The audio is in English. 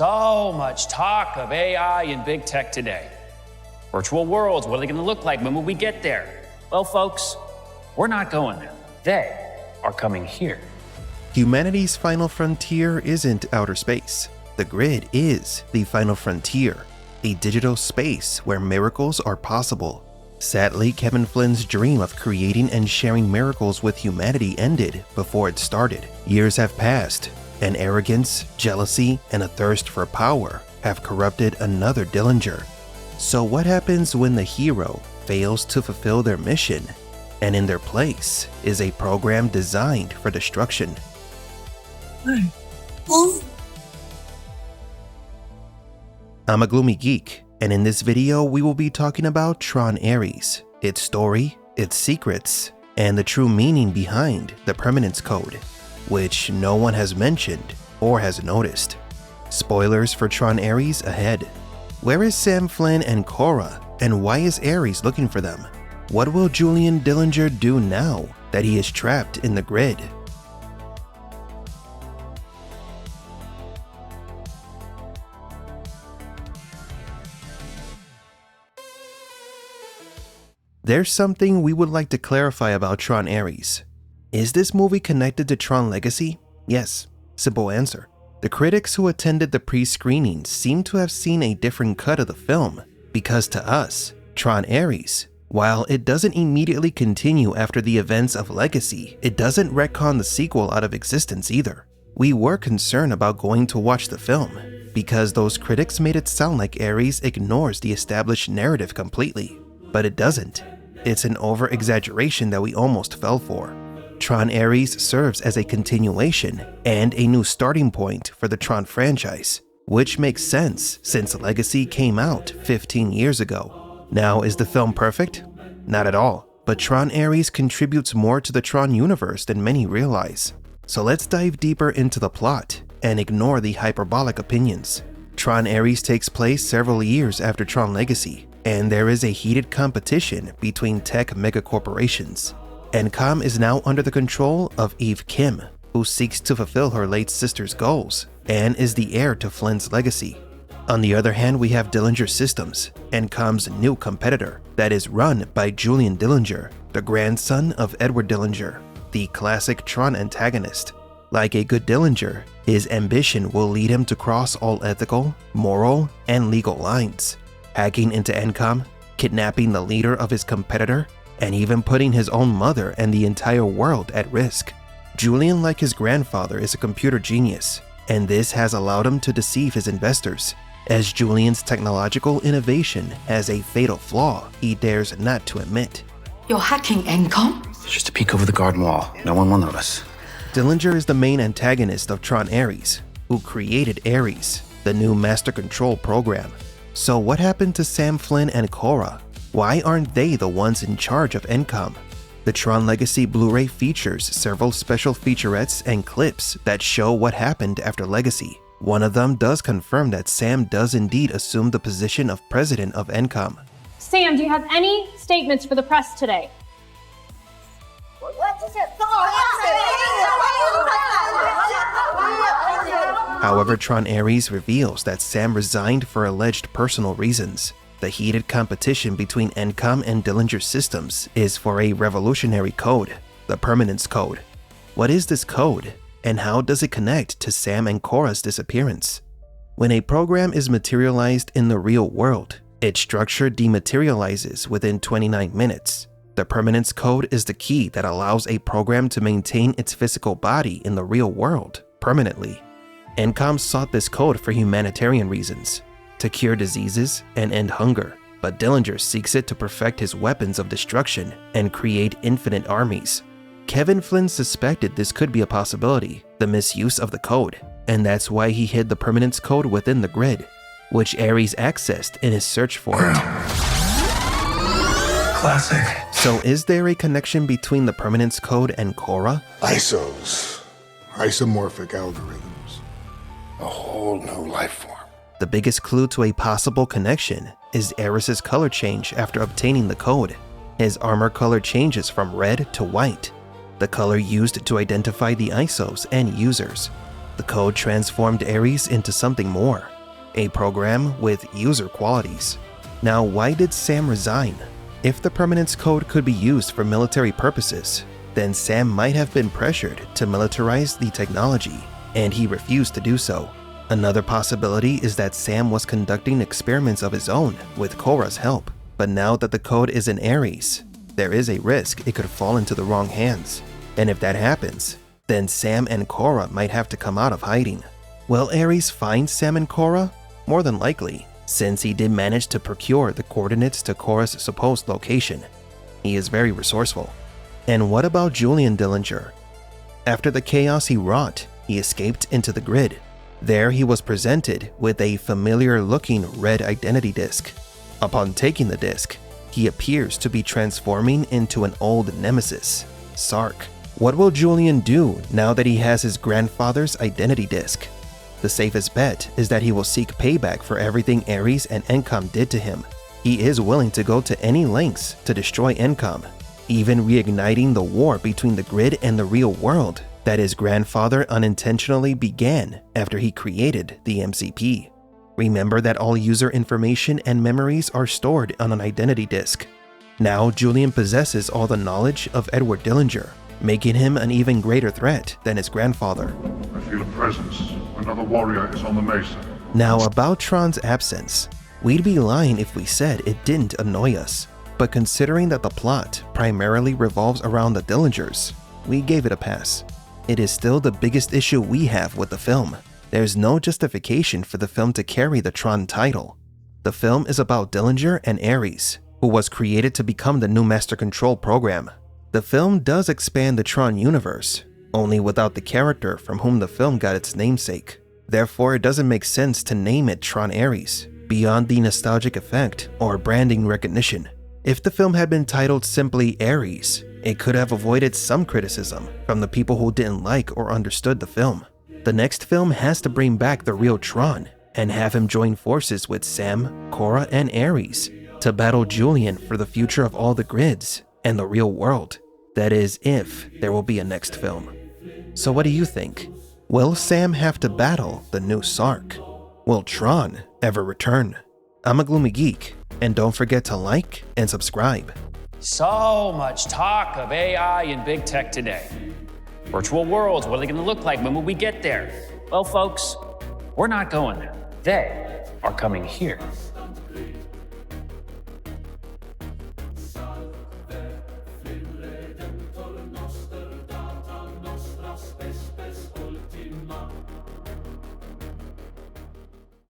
So much talk of AI and big tech today. Virtual worlds, what are they going to look like when we get there? Well, folks, we're not going there. They are coming here. Humanity's final frontier isn't outer space. The grid is the final frontier, a digital space where miracles are possible. Sadly, Kevin Flynn's dream of creating and sharing miracles with humanity ended before it started. Years have passed, and arrogance, jealousy, and a thirst for power have corrupted another Dillinger. So what happens when the hero fails to fulfill their mission, and in their place is a program designed for destruction? I'm a gloomy geek, and in this video we will be talking about Tron ARES, its story, its secrets, and the true meaning behind the permanence code, which no one has mentioned or has noticed. Spoilers for Tron ARES ahead. Where is Sam, Flynn, and Quorra, and why is ARES looking for them? What will Julian Dillinger do now that he is trapped in the grid? There's something we would like to clarify about Tron ARES. Is this movie connected to Tron Legacy? Yes. Simple answer. The critics who attended the pre-screenings seem to have seen a different cut of the film, because to us, Tron ARES, while it doesn't immediately continue after the events of Legacy, it doesn't retcon the sequel out of existence either. We were concerned about going to watch the film, because those critics made it sound like ARES ignores the established narrative completely. But it doesn't. It's an over-exaggeration that we almost fell for. Tron ARES serves as a continuation and a new starting point for the Tron franchise, which makes sense since Legacy came out 15 years ago. Now, is the film perfect? Not at all, but Tron ARES contributes more to the Tron universe than many realize. So let's dive deeper into the plot and ignore the hyperbolic opinions. Tron ARES takes place several years after Tron Legacy, and there is a heated competition between tech megacorporations. Encom is now under the control of Eve Kim, who seeks to fulfill her late sister's goals and is the heir to Flynn's legacy. On the other hand, we have Dillinger Systems, Encom's new competitor, that is run by Julian Dillinger, the grandson of Edward Dillinger, the classic Tron antagonist. Like a good Dillinger, his ambition will lead him to cross all ethical, moral, and legal lines, hacking into Encom, kidnapping the leader of his competitor, and even putting his own mother and the entire world at risk. Julian, like his grandfather, is a computer genius, and this has allowed him to deceive his investors, as Julian's technological innovation has a fatal flaw he dares not to admit. You're hacking Encom? It's just a peek over the garden wall. No one will notice. Dillinger is the main antagonist of Tron ARES, who created ARES, the new master control program. So what happened to Sam, Flynn, and Quorra? Why aren't they the ones in charge of Encom? The Tron Legacy Blu-ray features several special featurettes and clips that show what happened after Legacy. One of them does confirm that Sam does indeed assume the position of president of Encom. Sam, do you have any statements for the press today? However, Tron ARES reveals that Sam resigned for alleged personal reasons. The heated competition between Encom and Dillinger Systems is for a revolutionary code, the Permanence Code. What is this code, and how does it connect to Sam and Quorra's disappearance? When a program is materialized in the real world, its structure dematerializes within 29 minutes. The Permanence Code is the key that allows a program to maintain its physical body in the real world permanently. Encom sought this code for humanitarian reasons, to cure diseases and end hunger, but Dillinger seeks it to perfect his weapons of destruction and create infinite armies. Kevin Flynn suspected this could be a possibility, the misuse of the code, and that's why he hid the Permanence Code within the grid, which ARES accessed in his search for it. Classic. So is there a connection between the Permanence Code and Quorra? ISOs, isomorphic algorithms. A whole new life form. The biggest clue to a possible connection is ARES' color change after obtaining the code. His armor color changes from red to white, the color used to identify the ISOs and users. The code transformed ARES into something more, a program with user qualities. Now, why did Sam resign? If the permanence code could be used for military purposes, then Sam might have been pressured to militarize the technology, and he refused to do so. Another possibility is that Sam was conducting experiments of his own with Quorra's help, but now that the code is in ARES, there is a risk it could fall into the wrong hands. And if that happens, then Sam and Quorra might have to come out of hiding. Will ARES find Sam and Quorra? More than likely, since he did manage to procure the coordinates to Quorra's supposed location. He is very resourceful. And what about Julian Dillinger? After the chaos he wrought, he escaped into the grid. There he was presented with a familiar-looking red identity disk. Upon taking the disk, he appears to be transforming into an old nemesis, Sark. What will Julian do now that he has his grandfather's identity disk? The safest bet is that he will seek payback for everything ARES and Encom did to him. He is willing to go to any lengths to destroy Encom, even reigniting the war between the grid and the real world that his grandfather unintentionally began after he created the MCP. Remember that all user information and memories are stored on an identity disk. Now Julian possesses all the knowledge of Edward Dillinger, making him an even greater threat than his grandfather. I feel a presence. Another warrior is on the mesa. Now about Tron's absence, we'd be lying if we said it didn't annoy us. But considering that the plot primarily revolves around the Dillingers, we gave it a pass. It is still the biggest issue we have with the film. There's no justification for the film to carry the Tron title. The film is about Dillinger and ARES, who was created to become the new Master Control program. The film does expand the Tron universe, only without the character from whom the film got its namesake. Therefore, it doesn't make sense to name it Tron ARES, beyond the nostalgic effect or branding recognition. If the film had been titled simply ARES, it could have avoided some criticism from the people who didn't like or understood the film. The next film has to bring back the real Tron and have him join forces with Sam, Quorra, and ARES to battle Julian for the future of all the grids and the real world. That is, if there will be a next film. So what do you think? Will Sam have to battle the new Sark? Will Tron ever return? I'm a Gloomy Geek, and don't forget to like and subscribe. So much talk of AI and big tech today. Virtual worlds, what are they going to look like when we get there? Well, folks, we're not going there. They are coming here.